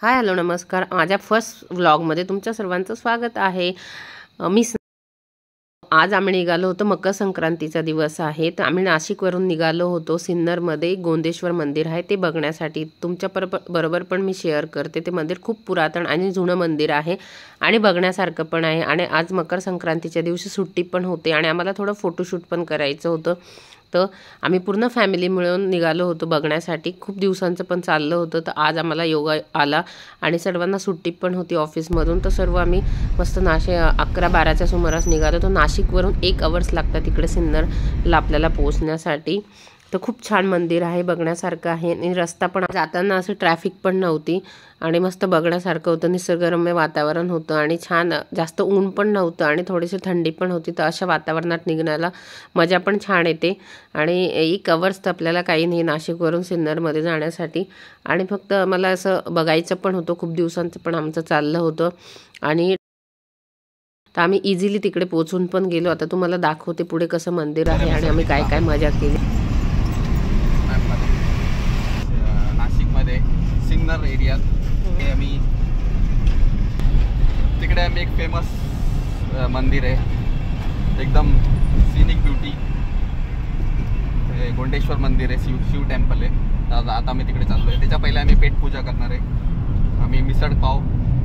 Hi hello नमस्कार. माझ्या first व्लॉगमध्ये तुमच्या सर्वांचं स्वागत आहे. आज आम्ही निघालो होतो, मकर संक्रांतीचा दिवस आहे, तर आम्ही नाशिकवरून निघालो होतो. सिन्नरमध्ये गोंदेश्वर मंदिर आहे ते बघण्यासाठी. तुमच्या बरोबर पण मी शेअर करते. ते मंदिर खूप पुरातन आणि जुनं मंदिर आहे आणि बघण्यासारखं पण आहे. आणि आज मकर संक्रांतीच्या दिवशी सुट्टी पण होते आणि आम्हाला थोडं फोटोशूट पण करायचं होतं. तर आम्ही पूर्ण फॅमिली मिळून निघालो होतो बघण्यासाठी. खूप दिवसांचं पण चाललं होतं, तर आज आम्हाला योगा आला आणि सर्वांना सुट्टी पण होती ऑफिसमधून. तर सर्व आम्ही मस्त 11-12च्या सुमारास निघालो. तर नाशिकवरून 1 आवर्स लागतात तिकडे सिन्नरला आपल्याला पोहोचण्यासाठी. तर खूप छान मंदिर आहे, बघण्यासारखं आहे. आणि रस्ता पण जाताना असं ट्रॅफिक पण नव्हती आणि मस्त बघण्यासारखं होतं. निसर्गरम्य वातावरण होतं आणि छान, जास्त ऊन पण नव्हतं आणि थोडीशी थंडी पण होती. तर अशा वातावरणात निघण्याला मजा पण छान येते. आणि 1 आवर्स तर आपल्याला काही नाही नाशिकवरून सिन्नरमध्ये जाण्यासाठी. आणि फक्त मला असं बघायचं पण होतं, खूप दिवसांचं पण आमचं चाललं होतं. आणि तर आम्ही इझिली तिकडे पोहोचून पण गेलो. आता तुम्हाला दाखवते पुढे कसं मंदिर आहे आणि आम्ही काय काय मजा केली. नाशिकमध्ये सिन्नर एरियात आम्ही तिकडे आम्ही एक फेमस मंदिर आहे, एकदम सिनिक ब्युटी, गोंडेश्वर मंदिर आहे, शिव टेम्पल आहे. आता आम्ही तिकडे चाललो आहे. त्याच्या पहिले आम्ही पेट पूजा करणार आहे. आम्ही मिसळ पाव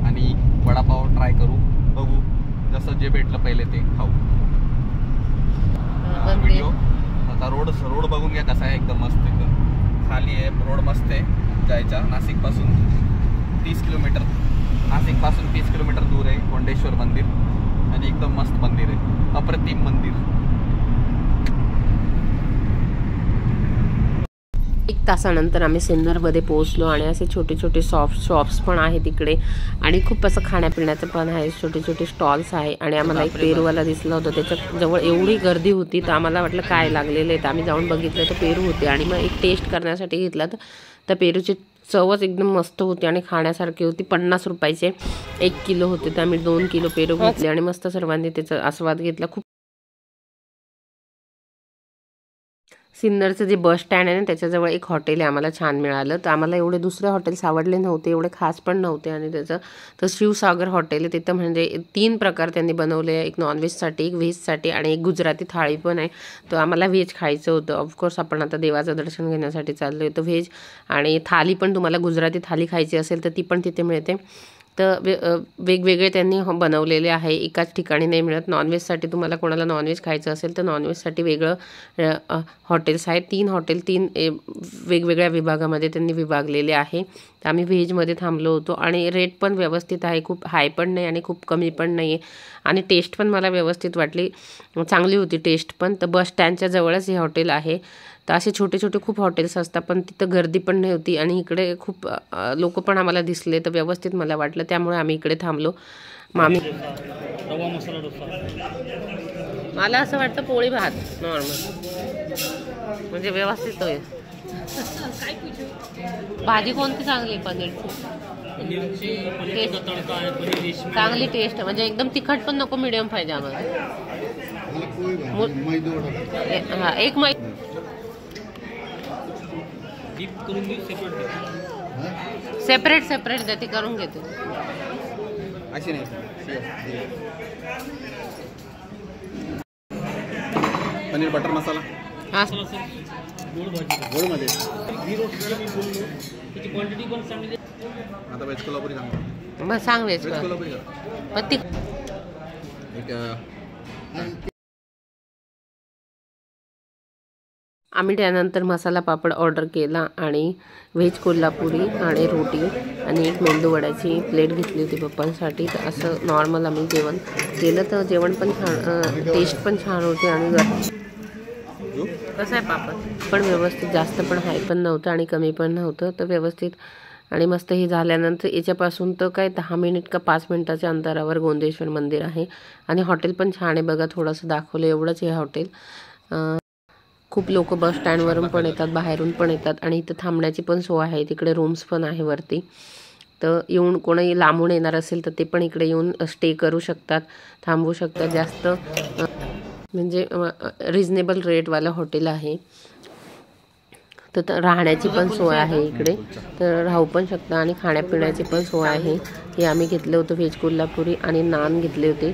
आणि वडापाव ट्राय करू, बघू जसं जे भेटलं पहिले ते खाऊ. व्हिडिओ आता रोड बघून घ्या कसा आहे, एकदम मस्त, एकदम खाली आहे रोड, मस्त आहे जायचा. नाशिकपासून 30 किलोमीटर, नाशिकपासून 30 किलोमीटर दूर आहे गोंडेश्वर मंदिर आणि एकदम मस्त मंदिर आहे, अप्रतिम मंदिर. 1 तासानंतर आम्ही सिन्नरमध्ये पोहोचलो आणि असे छोटे छोटे शॉप्स पण आहे तिकडे आणि खूप असं खाण्यापिण्याचं पण आहे, छोटे छोटे स्टॉल्स आहे. आणि आम्हाला एक पेरूवाला दिसला होता, त्याच्या जवळ एवढी गर्दी होती तर आम्हाला वाटलं काय लागलेलं आहे. तर आम्ही जाऊन बघितलं तर पेरू होते आणि मग एक टेस्ट करण्यासाठी घेतला. तर पेरूची चवच एकदम मस्त होती आणि खाण्यासारखी होती. 50 रुपयाचे 1 किलो होते. तर आम्ही 2 किलो पेरू घेतले आणि मस्त सर्वांनी त्याचा आस्वाद घेतला. खूप सिन्नरचं जे बस स्टँड आहे ना त्याच्याजवळ एक हॉटेल आहे, आम्हाला छान मिळालं. तर आम्हाला एवढे दुसरे हॉटेल्स आवडले नव्हते, एवढे खास पण नव्हते. आणि त्याचं तर शिवसागर हॉटेल आहे तिथं, म्हणजे 3 प्रकार त्यांनी बनवले, एक नॉनव्हेजसाठी, एक व्हेजसाठी आणि एक गुजराती थाळी पण आहे. तर आम्हाला व्हेज खायचं होतं. ऑफकोर्स आपण आता देवाचं दर्शन घेण्यासाठी चाललो आहे, तर व्हेज आणि थाली पण, तुम्हाला गुजराती थाली खायची असेल तर ती पण तिथे मिळते. तर वेगवेगळे त्यांनी बनवलेले आहे, एकाच ठिकाणी नाही मिळत. नॉनव्हेजसाठी तुम्हाला कोणाला नॉनव्हेज खायचं असेल तर नॉनव्हेजसाठी वेगळं हॉटेल्स आहेत. 3 हॉटेल 3 वेगवेगळ्या विभागामध्ये त्यांनी विभागलेले आहे. तर आम्ही व्हेजमध्ये थांबलो होतो आणि रेट पण व्यवस्थित आहे, खूप हाय पण नाही आणि खूप कमी पण नाही आहे. आणि टेस्ट पण मला व्यवस्थित वाटली, चांगली होती टेस्ट पण. तर बस स्टँडच्या जवळच हे हॉटेल आहे. तर असे छोटे छोटे खूप हॉटेल्स असतात, पण तिथं गर्दी पण नाही होती आणि इकडे खूप लोक पण आम्हाला दिसले, तर व्यवस्थित मला वाटलं, त्यामुळे आम्ही इकडे थांबलो. मामी रवा मसाला डोसा, मला असं वाटतं पोळी भात नॉर्मल, म्हणजे व्यवस्थित होईल. भाजी कोणती चांगली? पनीरची पनीरचा तडका आहे, पनीर रेशमी चांगली टेस्ट, म्हणजे एकदम तिखट पण नको, मिडियम पाहिजे आम्हाला. हां, एक डीप करून देऊ, सेपरेट द्या, ती करून घेते. अशी नाही पनीर बटर मसाला. हां, गोड भाजी, गोडमध्ये घी रोटी मी बोललो, त्याची क्वांटिटी पण चांगली. आता व्हेज कोल्हापुरी सांगतो. मग सांग वेज व्हेज कोल्हापुरी का पण ती आम्ही त्यानंतर मसाला पापड ऑर्डर केला आणि व्हेज कोल्हापुरी आणि रोटी आणि एक मेंदू वड्याची प्लेट घेतली होती पप्पांसाठी. तर असं नॉर्मल आम्ही जेवण केलं. तर जेवण पण छान, टेस्ट पण छान होते. आणि कसं आहे पापड पण व्यवस्थित, जास्त पण हाय पण नव्हतं आणि कमी पण नव्हतं, तर व्यवस्थित. आणि मस्त हे झाल्यानंतर याच्यापासून तर काय 10 मिनिट का 5 मिनिटाच्या अंतरावर गोंदेश्वर मंदिर आहे. आणि हॉटेल पण छान आहे बघा, थोडंसं दाखवलं एवढंच हे हॉटेल. खूप लोक बस स्टँडवरून पण येतात, बाहेरून पण येतात आणि इथं थांबण्याची पण सोय आहे. तिकडे रूम्स पण आहे वरती. तर येऊन कोणी लांबून येणार असेल तर ते पण इकडे येऊन स्टे करू शकतात, थांबवू शकतात. जास्त म्हणजे रिजनेबल रेटवालं हॉटेल आहे. तर राहण्याची पण सोय आहे इकडे, तर राहू पण शकता आणि खाण्यापिण्याची पण सोय आहे. हे आम्ही घेतलं होतं व्हेज कोल्हापुरी आणि नान घेतले होते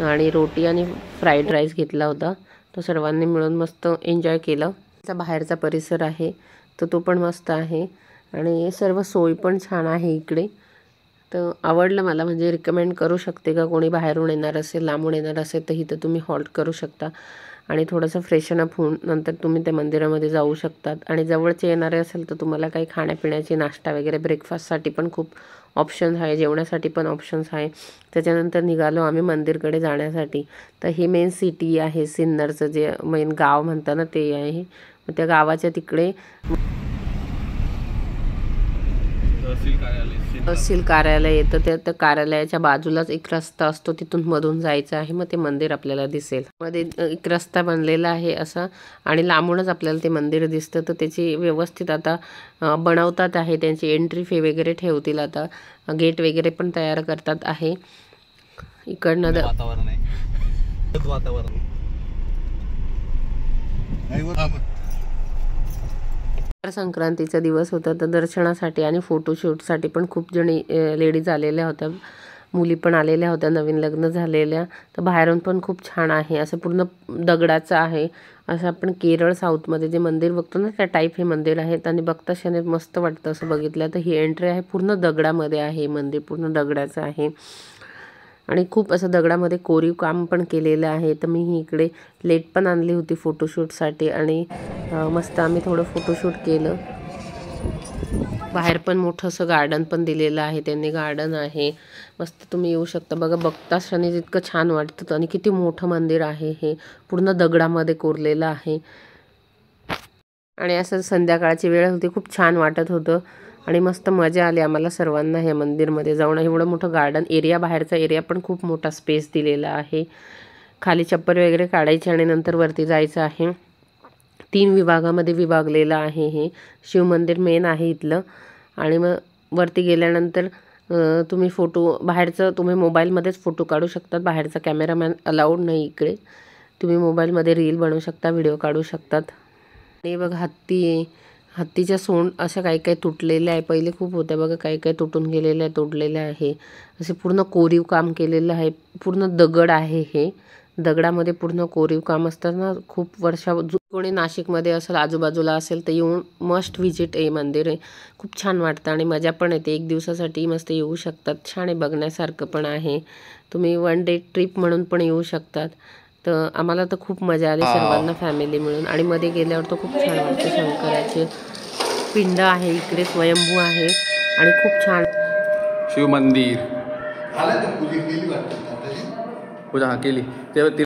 आणि रोटी आणि फ्राईड राईस घेतला होता. तर सर्वांनी मिळून मस्त एन्जॉय केलं. बाहेरचा परिसर आहे तर तो पण मस्त आहे आणि सर्व सोयी पण छान आहे इकडे. तर आवडलं मला, म्हणजे रिकमेंड करू शकते का कोणी बाहेरून येणार असेल, लांबून येणार असेल तर इथं तुम्ही हॉल्ट करू शकता आणि थोडंसं फ्रेशन अप होऊन नंतर तुम्ही त्या मंदिरामध्ये जाऊ शकतात. आणि जवळचे येणारे असेल तर तुम्हाला काही खाण्यापिण्याची नाश्ता वगैरे ब्रेकफास्टसाठी पण खूप ऑप्शन्स आहे, जेवणासाठी पण ऑप्शन्स आहे. त्याच्यानंतर निघालो आम्ही मंदिरकडे जाण्यासाठी. तर ही मेन सिटी आहे, सिन्नरचं जे मेन गाव म्हणतात ना ते आहे. मग त्या गावाच्या तिकडे तहसील कार्यालय येतं. त्या कार्यालयाच्या बाजूलाच एक रस्ता असतो, तिथून मधून जायचं आहे. मग ते मंदिर आपल्याला दिसेल. मध्ये एक रस्ता बनलेला आहे असा आणि लांबूनच आपल्याला ते मंदिर दिसतं. तर त्याची व्यवस्थित आता बनवतात आहे, त्यांची एंट्री फी वगैरे ठेवतील आता, गेट वगैरे पण तयार करतात आहे. इकडनं वातावरण आहे, वातावरण संक्रांतीचा दिवस होता. तर दर्शनासाठी आणि फोटोशूटसाठी पण खूप जणी लेडीज आलेल्या होत्या, मुली पण आलेल्या होत्या, नवीन लग्न झालेल्या. तर बाहेरून पण खूप छान आहे, असं पूर्ण दगडाचं आहे. असं आपण केरळ साऊथमध्ये जे मंदिर बघतो ना त्या टाईप हे मंदिर आहेत आणि बघता क्षणी मस्त वाटतं असं बघितलं. तर ही एंट्री आहे, पूर्ण दगडामध्ये आहे मंदिर, पूर्ण दगडाचं आहे आणि खूप असं दगडामध्ये कोरीव काम पण केलेलं आहे. तर मी ही इकडे लेट पण आणली होती फोटोशूटसाठी आणि मस्त आम्ही थोडं फोटोशूट केलं. बाहेर पण मोठं असं गार्डन पण दिलेलं आहे त्यांनी, गार्डन आहे मस्त, तुम्ही येऊ शकता. बघा बघता क्षणी जितकं छान वाटतं आणि किती मोठं मंदिर आहे हे, पूर्ण दगडामध्ये कोरलेलं आहे. आणि असं संध्याकाळची वेळ होती, खूप छान वाटत होतं आणि मस्त मजा आली आम्हाला सर्वांना हे मंदिरमध्ये जाऊन. एवढं मोठं गार्डन एरिया, बाहेरचा एरिया पण खूप मोठा स्पेस दिलेला आहे. खाली चप्पल वगैरे काढायची आणि नंतर वरती जायचं आहे. 3 विभागामध्ये विभागलेलं आहे हे शिवमंदिर मेन आहे इथलं. आणि मग वरती गेल्यानंतर तुम्ही फोटो बाहेरचं तुम्ही मोबाईलमध्येच फोटो काढू शकतात. बाहेरचा कॅमेरामॅन अलाउड नाही इकडे. तुम्ही मोबाईलमध्ये रील बनवू शकता, व्हिडिओ काढू शकतात. आणि बघा हत्ती आहे, हत्तीच्या सोंड अशा काही काही तुटलेल्या आहे, पहिले खूप होत्या बघा, काही काही तुटून गेलेल्या आहे, तोडलेल्या आहे. असे पूर्ण कोरीव काम केलेलं आहे, पूर्ण दगड आहे हे, दगडामध्ये पूर्ण कोरीव काम असतं ना. खूप कोणी नाशिकमध्ये असेल, आजूबाजूला असेल तर येऊन मस्ट व्हिजिट हे मंदिर आहे. खूप छान वाटतं आणि मजा पण येते. 1 दिवसासाठी मस्त येऊ शकतात, छान आहे, बघण्यासारखं पण आहे. तुम्ही 1 डे ट्रिप म्हणून पण येऊ शकतात. तर आम्हाला तर खूप मजा आली सर्वांना फॅमिली मिळून. आणि मध्ये गेल्यावर तर खूप छान वाटतं. शंकराचे पिंड आहे इकडे, स्वयंभू आहे आणि खूप छान शिव मंदिर. पूजा हा केली तेव्हा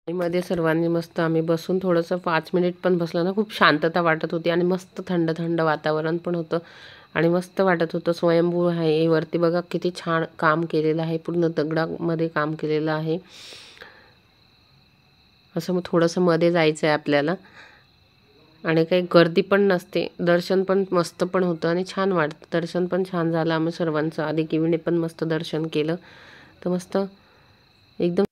मध्ये सर्वांनी मस्त आम्ही बसून थोडंसं 5 मिनिट पण बसलं ना, खूप शांतता वाटत होती आणि मस्त थंड थंड वातावरण पण होतं आणि मस्त वाटत होतं. स्वयंभू आहे वरती बघा, किती छान काम केलेलं आहे, पूर्ण दगडामध्ये काम केलेलं आहे. असं मग थोडंसं मध्ये जायचं आहे आपल्याला आणि काही गर्दी पण नसते, दर्शन पण मस्त पण होतं आणि छान वाटतं. दर्शन पण छान झालं, आम्ही सर्वांचं आधी किवीने पण मस्त दर्शन केलं. तर मस्त एकदम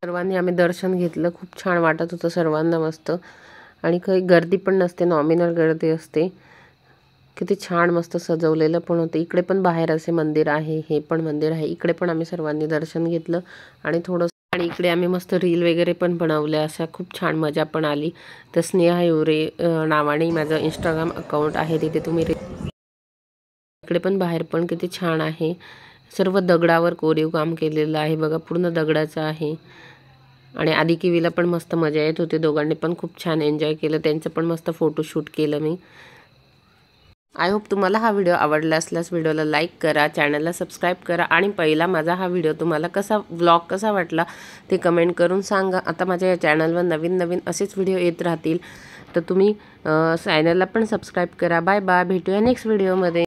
सर्वांनी आम्ही दर्शन घेतलं, खूप छान वाटत होतं सर्वांना मस्त. आणि काही गर्दी पण नसते, नॉमिनल गर्दी असते. किती छान मस्त सजवलेलं पण होतं. इकडे पण बाहेर असे मंदिर आहे, हे पण मंदिर आहे. इकडे पण आम्ही सर्वांनी दर्शन घेतलं आणि थोडं आणि इकडे आम्ही मस्त रील वगैरे पण बनवल्या, अशा खूप छान मजा पण आली. तर स्नेहा हिवरे नावाने माझं इंस्टाग्राम अकाउंट आहे, तिथे तुम्ही इकडे पण बाहेर पण किती छान आहे. सर्व दगडावर कोरीव काम केलेलं आहे बघा, पूर्ण दगडाचं आहे. आणि आधी किवीला पण मस्त मजा येत होती, दोघांनी पण खूप छान एन्जॉय केलं, त्यांचं पण मस्त फोटोशूट केलं मी. आय होप तुम्हाला हा व्हिडिओ आवडला असल्यास व्हिडिओला लाईक करा, चॅनलला सबस्क्राईब करा आणि पहिला माझा हा व्हिडिओ तुम्हाला व्लॉग कसा वाटला ते कमेंट करून सांगा. आता माझ्या या चॅनलवर नवीन नवीन असेच व्हिडिओ येत राहतील, तर तुम्ही चॅनलला पण सबस्क्राईब करा. बाय बाय, भेटूया नेक्स्ट व्हिडिओमध्ये.